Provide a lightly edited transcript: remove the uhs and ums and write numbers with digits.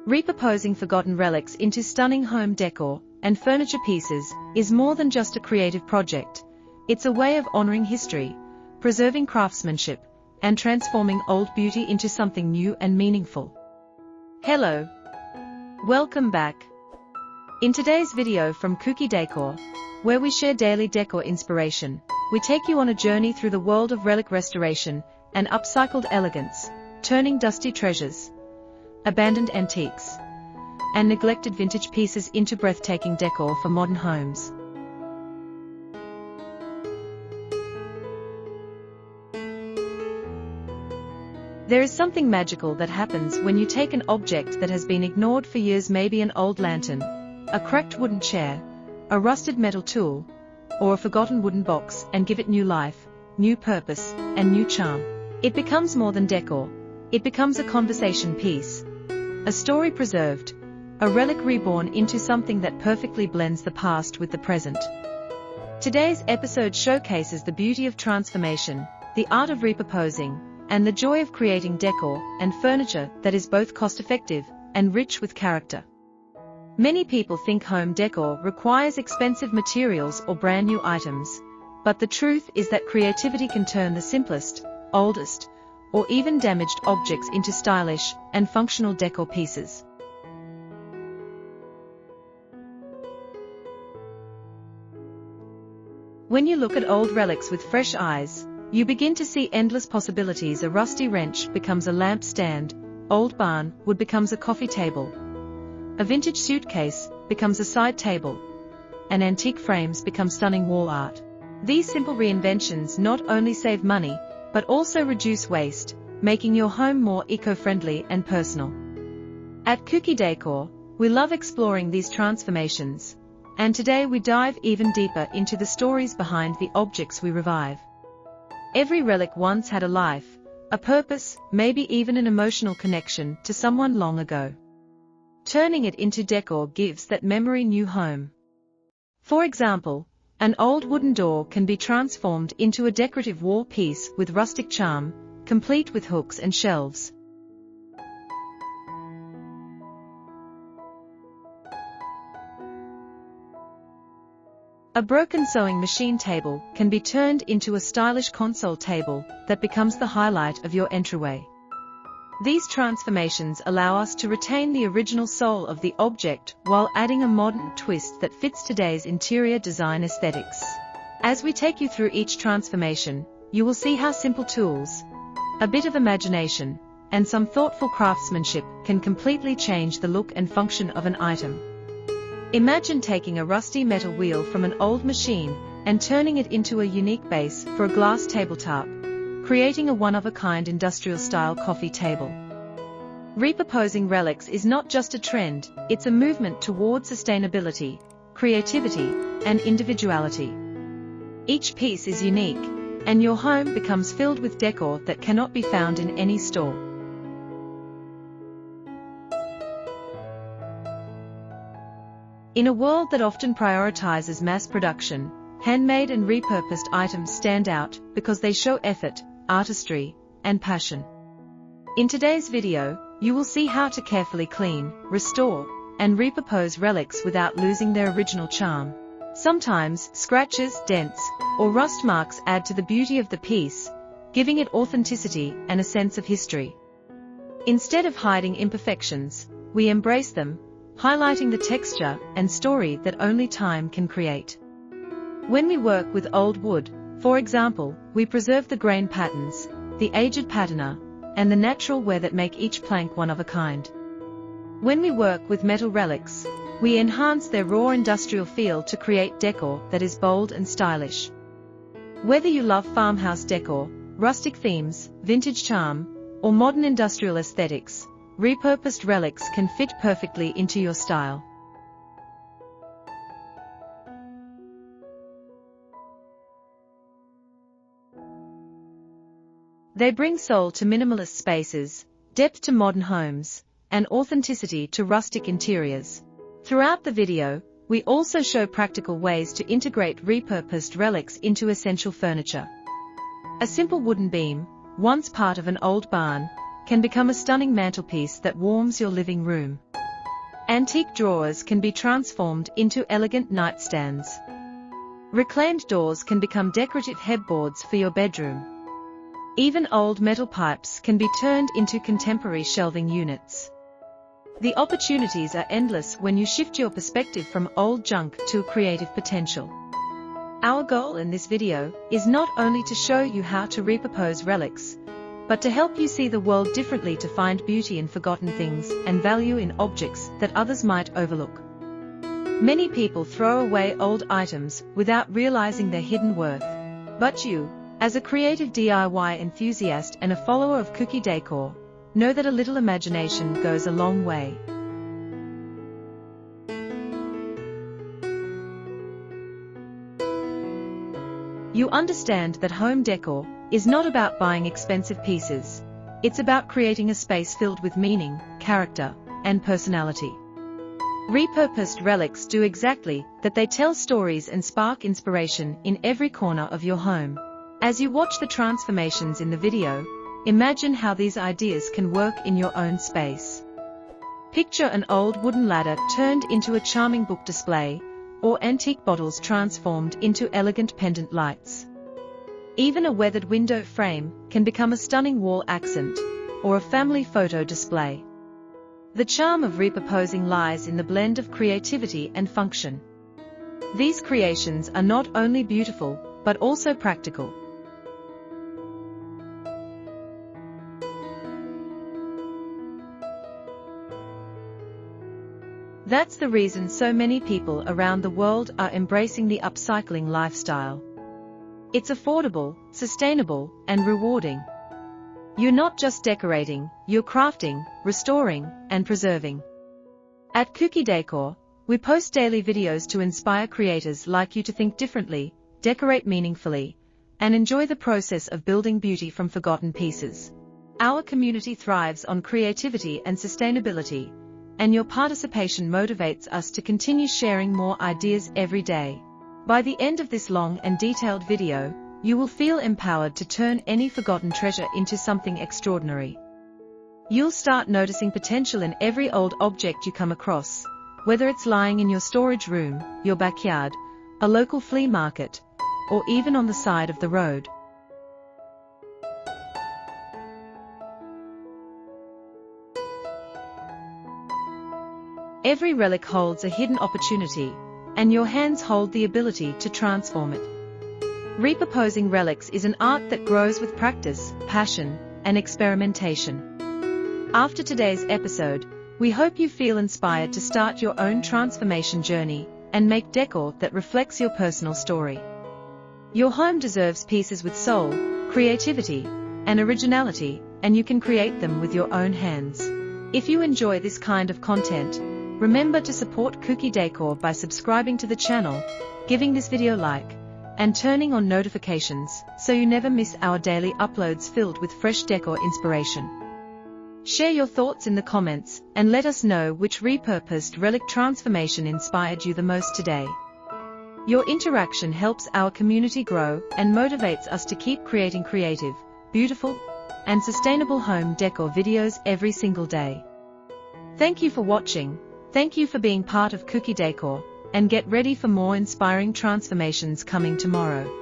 Repurposing forgotten relics into stunning home decor and furniture pieces is more than just a creative project. It's a way of honoring history, preserving craftsmanship, and transforming old beauty into something new and meaningful. Hello. Welcome back. In today's video from Kuki Decor, where we share daily decor inspiration, we take you on a journey through the world of relic restoration and upcycled elegance, turning dusty treasures, abandoned antiques, and neglected vintage pieces into breathtaking decor for modern homes. There is something magical that happens when you take an object that has been ignored for years, maybe an old lantern, a cracked wooden chair, a rusted metal tool, or a forgotten wooden box, and give it new life, new purpose, and new charm. It becomes more than decor. It becomes a conversation piece, a story preserved, a relic reborn into something that perfectly blends the past with the present. Today's episode showcases the beauty of transformation, the art of repurposing, and the joy of creating decor and furniture that is both cost-effective and rich with character. Many people think home decor requires expensive materials or brand new items, but the truth is that creativity can turn the simplest, oldest, or even damaged objects into stylish and functional decor pieces. When you look at old relics with fresh eyes, you begin to see endless possibilities. A rusty wrench becomes a lamp stand, old barn wood becomes a coffee table, a vintage suitcase becomes a side table, and antique frames become stunning wall art. These simple reinventions not only save money, but also reduce waste, making your home more eco-friendly and personal. At Kuki Decor, we love exploring these transformations, and today we dive even deeper into the stories behind the objects we revive. Every relic once had a life, a purpose, maybe even an emotional connection to someone long ago. Turning it into decor gives that memory new home. For example, an old wooden door can be transformed into a decorative wall piece with rustic charm, complete with hooks and shelves. A broken sewing machine table can be turned into a stylish console table that becomes the highlight of your entryway. These transformations allow us to retain the original soul of the object while adding a modern twist that fits today's interior design aesthetics. As we take you through each transformation, you will see how simple tools, a bit of imagination, and some thoughtful craftsmanship can completely change the look and function of an item. Imagine taking a rusty metal wheel from an old machine and turning it into a unique base for a glass tabletop, creating a one-of-a-kind industrial-style coffee table. Repurposing relics is not just a trend, it's a movement toward sustainability, creativity, and individuality. Each piece is unique, and your home becomes filled with decor that cannot be found in any store. In a world that often prioritizes mass production, handmade and repurposed items stand out because they show effort, artistry, and passion. In today's video, you will see how to carefully clean, restore, and repurpose relics without losing their original charm. Sometimes, scratches, dents, or rust marks add to the beauty of the piece, giving it authenticity and a sense of history. Instead of hiding imperfections, we embrace them, highlighting the texture and story that only time can create. When we work with old wood, for example, we preserve the grain patterns, the aged patina, and the natural wear that make each plank one of a kind. When we work with metal relics, we enhance their raw industrial feel to create decor that is bold and stylish. Whether you love farmhouse decor, rustic themes, vintage charm, or modern industrial aesthetics, repurposed relics can fit perfectly into your style. They bring soul to minimalist spaces, depth to modern homes, and authenticity to rustic interiors. Throughout the video, we also show practical ways to integrate repurposed relics into essential furniture. A simple wooden beam, once part of an old barn, can become a stunning mantelpiece that warms your living room. Antique drawers can be transformed into elegant nightstands. Reclaimed doors can become decorative headboards for your bedroom. Even old metal pipes can be turned into contemporary shelving units. The opportunities are endless when you shift your perspective from old junk to creative potential. Our goal in this video is not only to show you how to repurpose relics, but to help you see the world differently, to find beauty in forgotten things and value in objects that others might overlook. Many people throw away old items without realizing their hidden worth. But you, as a creative DIY enthusiast and a follower of Kuki Decor, know that a little imagination goes a long way. You understand that home decor is not about buying expensive pieces. It's about creating a space filled with meaning, character, and personality. Repurposed relics do exactly that. They tell stories and spark inspiration in every corner of your home. As you watch the transformations in the video, imagine how these ideas can work in your own space. Picture an old wooden ladder turned into a charming book display, or antique bottles transformed into elegant pendant lights. Even a weathered window frame can become a stunning wall accent, or a family photo display. The charm of repurposing lies in the blend of creativity and function. These creations are not only beautiful, but also practical. That's the reason so many people around the world are embracing the upcycling lifestyle. It's affordable, sustainable, and rewarding. You're not just decorating, you're crafting, restoring, and preserving. At Kuki Decor, we post daily videos to inspire creators like you to think differently, decorate meaningfully, and enjoy the process of building beauty from forgotten pieces. Our community thrives on creativity and sustainability, and your participation motivates us to continue sharing more ideas every day. By the end of this long and detailed video, you will feel empowered to turn any forgotten treasure into something extraordinary. You'll start noticing potential in every old object you come across, whether it's lying in your storage room, your backyard, a local flea market, or even on the side of the road. Every relic holds a hidden opportunity, and your hands hold the ability to transform it. Repurposing relics is an art that grows with practice, passion, and experimentation. After today's episode, we hope you feel inspired to start your own transformation journey and make decor that reflects your personal story. Your home deserves pieces with soul, creativity, and originality, and you can create them with your own hands. If you enjoy this kind of content, remember to support Kuki Decor by subscribing to the channel, giving this video a like, and turning on notifications so you never miss our daily uploads filled with fresh decor inspiration. Share your thoughts in the comments and let us know which repurposed relic transformation inspired you the most today. Your interaction helps our community grow and motivates us to keep creating creative, beautiful, and sustainable home decor videos every single day. Thank you for watching. Thank you for being part of Kuki Decor, and get ready for more inspiring transformations coming tomorrow.